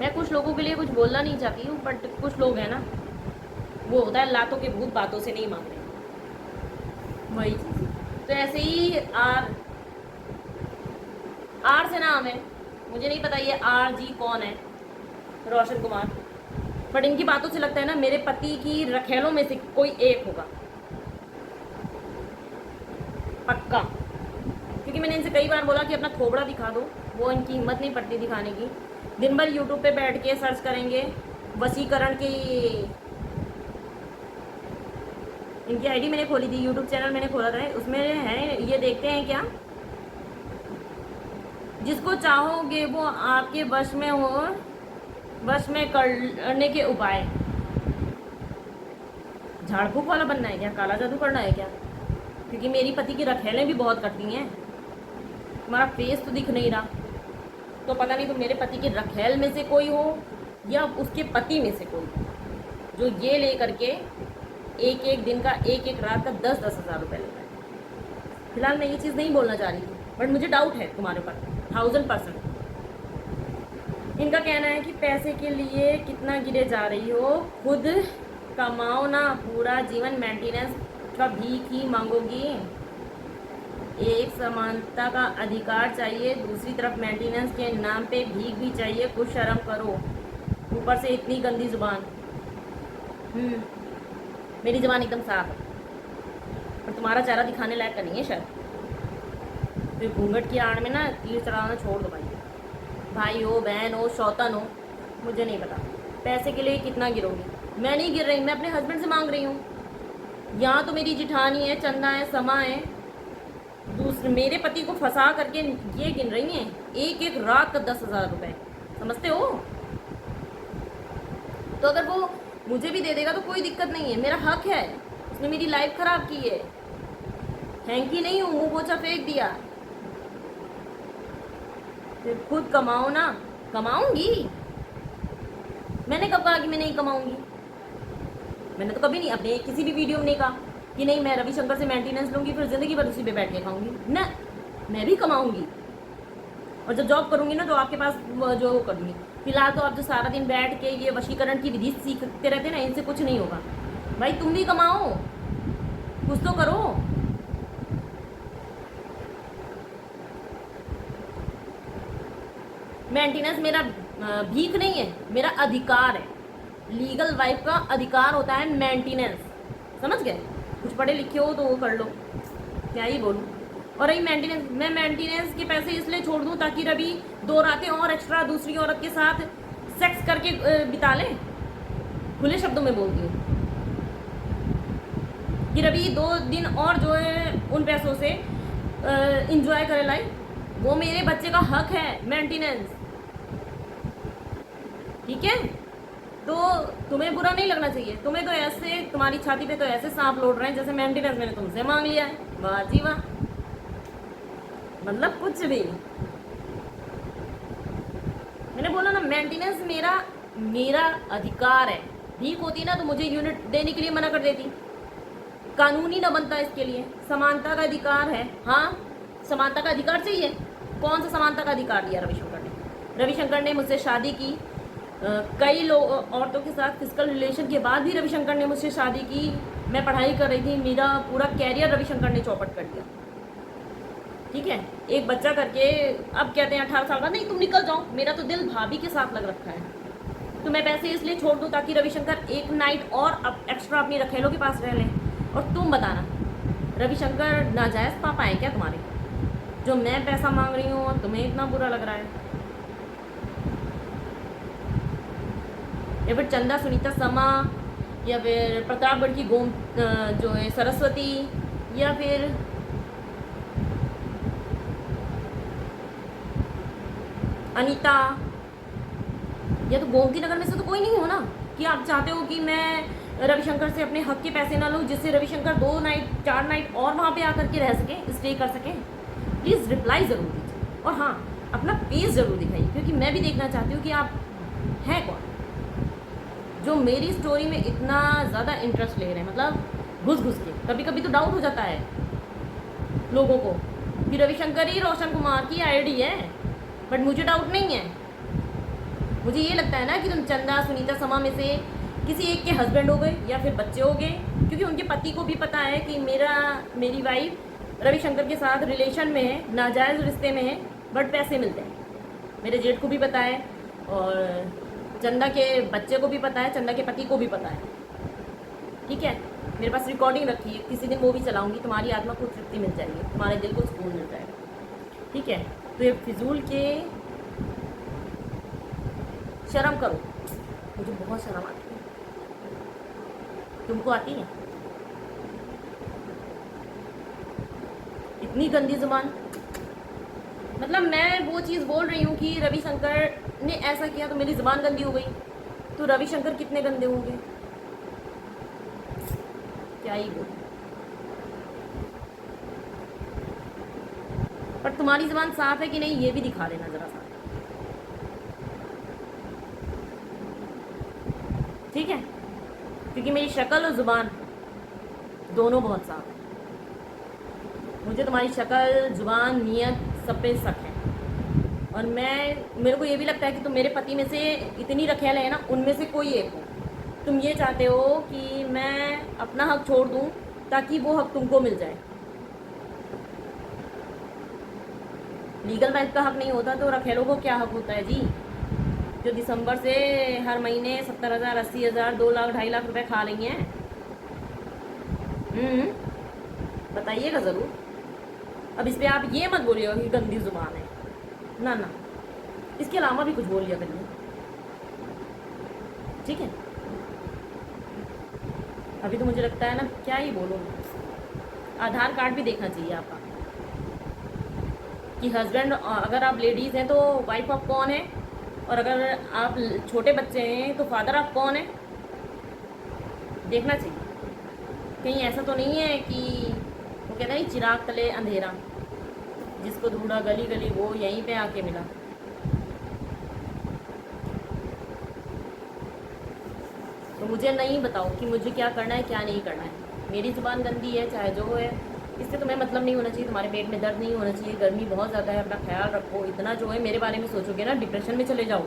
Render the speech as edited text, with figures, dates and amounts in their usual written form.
मैं कुछ लोगों के लिए कुछ बोलना नहीं चाहती हूँ, बट कुछ लोग हैं ना, वो होता है लातों के भूत बातों से नहीं मांगते, वही चीज़। तो ऐसे ही आर आर से नाम है, मुझे नहीं पता ये आर जी कौन है, रोशन कुमार, बट इनकी बातों से लगता है ना मेरे पति की रखेलों में से कोई एक होगा, पक्का। क्योंकि मैंने इनसे कई बार बोला कि अपना थोबड़ा दिखा दो, वो इनकी हिम्मत नहीं पड़ती दिखाने की। दिन भर यूट्यूब पे बैठ के सर्च करेंगे वसीकरण की, इनकी आईडी मैंने खोली थी, यूट्यूब चैनल मैंने खोला था, उसमें है ये देखते हैं क्या, जिसको चाहोगे वो आपके वश में हो, वश में करने के उपाय। झाड़ फूक वाला बनना है क्या, काला जादू करना है क्या? क्योंकि मेरी पति की रखेलें भी बहुत करती हैं, तुम्हारा फेस तो दिख नहीं रहा, तो पता नहीं तुम मेरे पति की रखेल में से कोई हो या उसके पति में से कोई, जो ये ले करके एक एक दिन का, एक एक रात का 10-10 हज़ार रुपये लेता है। फिलहाल मैं ये चीज़ नहीं बोलना चाह रही थी, बट मुझे डाउट है तुम्हारे ऊपर 1000%। इनका कहना है कि पैसे के लिए कितना गिरे जा रही हो, खुद कमाओ ना, पूरा जीवन मेंटेनेंस का भीख ही मांगोगी। एक समानता का अधिकार चाहिए, दूसरी तरफ मेंटेनेंस के नाम पे भीख भी चाहिए, कुछ शर्म करो, ऊपर से इतनी गंदी जुबान। मेरी जुबान एकदम साफ है, और तुम्हारा चेहरा दिखाने लायक का नहीं है शायद, तो घूंघट की आड़ में ना तीर चढ़ाना छोड़ दो भाई। भाई हो, बहन हो, शौतन हो, मुझे नहीं पता पैसे के लिए कितना गिरोगी। मैं नहीं गिर रही, मैं अपने हस्बैंड से मांग रही हूँ। यहाँ तो मेरी जिठानी है, चंदा है, समा है, दूसरे मेरे पति को फंसा करके ये गिन रही हैं एक एक रात का 10,000 रुपये, समझते हो? तो अगर वो मुझे भी दे देगा तो कोई दिक्कत नहीं है, मेरा हक है, उसने मेरी लाइफ खराब की है, हैंकी नहीं हूँ, मुँह पोछा फेंक दिया। फिर खुद कमाओ ना। कमाऊंगी? मैंने कब कहा कि मैं नहीं कमाऊंगी? मैंने तो कभी नहीं अपने किसी भी वीडियो में नहीं कहा कि नहीं मैं रविशंकर से मेंटेनेंस लूंगी फिर ज़िंदगी भर उसी पे बैठ के खाऊंगी ना। मैं भी कमाऊंगी, और जब जॉब करूंगी ना तो आपके पास जो करूंगी। फिलहाल तो आप जो सारा दिन बैठ के ये वशीकरण की विधि सीखते रहते ना, इनसे कुछ नहीं होगा। भाई तुम भी कमाओ, कुछ तो करो। मेंटेनेंस मेरा भीख नहीं है, मेरा अधिकार है। लीगल वाइफ का अधिकार होता है मेंटेनेंस, समझ गए? कुछ पढ़े लिखे हो तो वो कर लो, क्या ही बोलूँ। और रही मेंटेनेंस, मैं मेंटेनेंस के पैसे इसलिए छोड़ दूँ ताकि रवि 2 रातें और एक्स्ट्रा दूसरी औरत के साथ सेक्स करके बिता ले। खुले शब्दों में बोलती हूँ कि रवि 2 दिन और जो है उन पैसों से इंजॉय करे लाइफ, वो मेरे बच्चे का हक है मेंटेनेंस, ठीक है? तो तुम्हें बुरा नहीं लगना चाहिए। तुम्हें तो ऐसे, तुम्हारी छाती पे तो ऐसे सांप लौट रहे हैं जैसे मेंटेनेंस मैंने तुमसे मांग लिया है। वाह जी वाह, मतलब कुछ भी। मैंने बोला ना मेंटेनेंस मेरा मेरा अधिकार है। भीख होती ना तो मुझे यूनिट देने के लिए मना कर देती, कानूनी न बनता इसके लिए। समानता का अधिकार है, हाँ समानता का अधिकार चाहिए। कौन सा समानता का अधिकार दिया रविशंकर ने? रविशंकर ने मुझसे शादी की, कई लोग औरतों के साथ फिजिकल रिलेशन के बाद भी रविशंकर ने मुझसे शादी की। मैं पढ़ाई कर रही थी, मेरा पूरा कैरियर रविशंकर ने चौपट कर दिया, ठीक है? एक बच्चा करके अब कहते हैं 18 साल का, नहीं तुम निकल जाओ, मेरा तो दिल भाभी के साथ लग रखा है। तो मैं पैसे इसलिए छोड़ दूँ ताकि रविशंकर एक नाइट और एक्स्ट्रा अपनी रखेलों के पास रह लें। और तुम बताना, रविशंकर नाजायज़ पापा हैं क्या तुम्हारे, जो मैं पैसा मांग रही हूँ और तुम्हें इतना बुरा लग रहा है? या फिर चंदा, सुनीता, समा, या फिर प्रतापगढ़ की गोम जो है सरस्वती, या फिर अनीता, या तो गोमती नगर में से तो कोई नहीं हो ना कि आप चाहते हो कि मैं रविशंकर से अपने हक के पैसे ना लूँ, जिससे रविशंकर 2 नाइट 4 नाइट और वहाँ पे आकर के रह सके, स्टे कर सके? प्लीज़ रिप्लाई ज़रूर दीजिए, और हाँ अपना फेस ज़रूर दिखाइए, क्योंकि मैं भी देखना चाहती हूँ कि आप हैं कौन जो मेरी स्टोरी में इतना ज़्यादा इंटरेस्ट ले रहे हैं। मतलब घुस घुस के, कभी कभी तो डाउट हो जाता है लोगों को कि रविशंकर ही रोशन कुमार की आईडी है, बट मुझे डाउट नहीं है। मुझे ये लगता है ना कि तुम चंदा सुनीता समा में से किसी एक के हस्बैंड हो गए या फिर बच्चे हो गए, क्योंकि उनके पति को भी पता है कि मेरी वाइफ रविशंकर के साथ रिलेशन में है, नाजायज़ रिश्ते में है, बट पैसे मिलते हैं। मेरे जेठ को भी पता है और चंदा के बच्चे को भी पता है, चंदा के पति को भी पता है। ठीक है, मेरे पास रिकॉर्डिंग रखी है, किसी दिन वो भी चलाऊंगी, तुम्हारी आत्मा को तृप्ति मिल जाएगी, तुम्हारे दिल को सुकून मिल जाएगा। ठीक है, तो ये फिजूल के शर्म करो, मुझे बहुत शर्म आती है। तुमको आती है? इतनी गंदी जुबान। मतलब मैं वो चीज़ बोल रही हूँ कि रविशंकर ने ऐसा किया तो मेरी जुबान गंदी हो गई, तो रविशंकर कितने गंदे होंगे, क्या ही बोल। पर तुम्हारी जुबान साफ है कि नहीं ये भी दिखा देना जरा सा। ठीक है, क्योंकि मेरी शक्ल और जुबान दोनों बहुत साफ है। मुझे तुम्हारी शक्ल, जुबान, नीयत सब पे शक है। और मेरे को ये भी लगता है कि तुम मेरे पति में से इतनी रखेल है ना, उनमें से कोई एक हो। तुम ये चाहते हो कि मैं अपना हक छोड़ दूं ताकि वो हक तुमको मिल जाए। लीगल वाइफ का हक नहीं होता तो रखेलों को क्या हक होता है जी, जो दिसंबर से हर महीने 70,000, 80,000, 2 लाख, 2.5 लाख रुपए खा रही हैं। बताइएगा ज़रूर। अब इस पर आप ये मत बोलिएगा कि गंदी जुबान है, ना ना, इसके अलावा भी कुछ बोल लिया करिए। ठीक है, अभी तो मुझे लगता है ना, क्या ही बोलूँ, आधार कार्ड भी देखना चाहिए आपका कि हस्बैंड, अगर आप लेडीज़ हैं तो वाइफ ऑफ कौन है, और अगर आप छोटे बच्चे हैं तो फादर ऑफ कौन है, देखना चाहिए। कहीं ऐसा तो नहीं है कि वो कहते हैं चिराग तले अंधेरा, जिसको ढूंढा गली गली वो यहीं पे आके मिला। तो मुझे नहीं बताओ कि मुझे क्या करना है क्या नहीं करना है। मेरी ज़ुबान गंदी है चाहे जो है, इससे तुम्हें मतलब नहीं होना चाहिए, तुम्हारे पेट में दर्द नहीं होना चाहिए। गर्मी बहुत ज़्यादा है, अपना ख्याल रखो। इतना जो है मेरे बारे में सोचोगे ना, डिप्रेशन में चले जाओ।